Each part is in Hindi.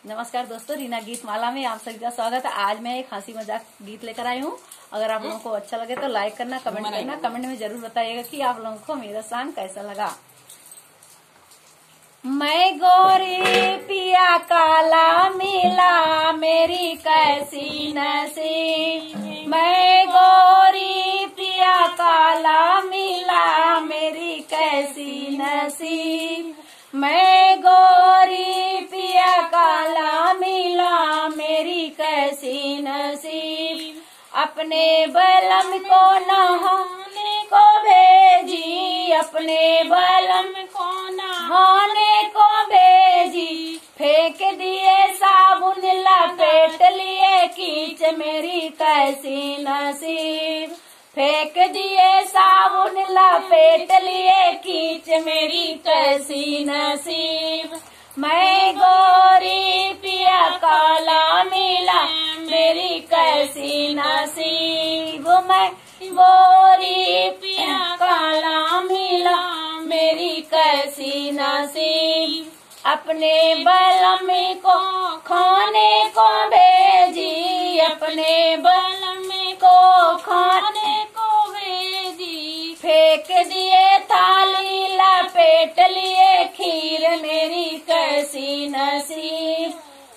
नमस्कार दोस्तों, रीना गीत माला में आप सभी का स्वागत है। आज मैं एक हंसी मजाक गीत लेकर आई हूँ। अगर आप लोगों को अच्छा लगे तो लाइक करना, कमेंट करना। कमेंट में जरूर बताइएगा कि आप लोगों को मेरा सॉन्ग कैसा लगा। मैं गोरी पिया काला मिला, मेरी कैसी नसीब। मैं गोरी पिया काला मिला, मेरी कैसी नसीब। मैं गोरी पिया काला मिला, मेरी कैसी नसीब। अपने बलम को नहाने को भेजी, अपने बलम को नहाने को भेजी। फेंक दिए साबुन लपेट लिए कीच, मेरी कैसी नसीब। फेंक दिए साबुन लपेट लिए कीच, मेरी कैसी नसीब। मैं गोरी पिया काला मिला, मेरी कैसी नसीब। मैं गोरी पिया काला मिला, मेरी कैसी नसीब। अपने बलम को खाने को भेजी, अपने बलम को खाने को भेजी। फेंक दिए थाली लपेट लिए खीर, मेरी कैसी नसीब।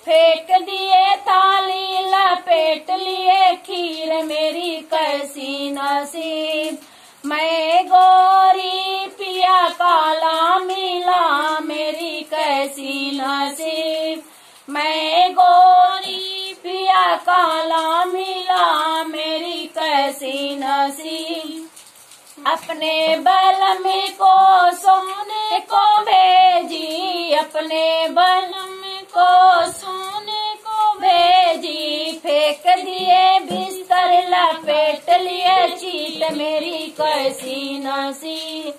फेंक दिए थाली लपेट लिए खीर, मेरी कैसी नसीब। मैं गोरी पिया काला मिला, मेरी कैसी नसीब। मैं गोरी पिया काला मिला, मेरी कैसी नसीब। अपने बलम को सोने को भेजी, अपने बलम को सोने को भेजी। फेंक दिए बिस्तर लपेट लिए चीट, मेरी कैसी नसीब।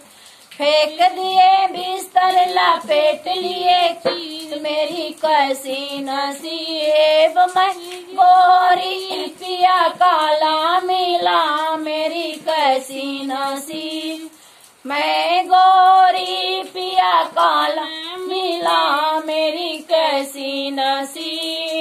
फेंक दिए बिस्तर लपेट लिए चीट, मेरी कैसी नसीब। मैं गोरी पिया काला मिला, मेरी कैसी नसीब। मैं गोरी पिया काला मिला, मेरी कैसी नसीब।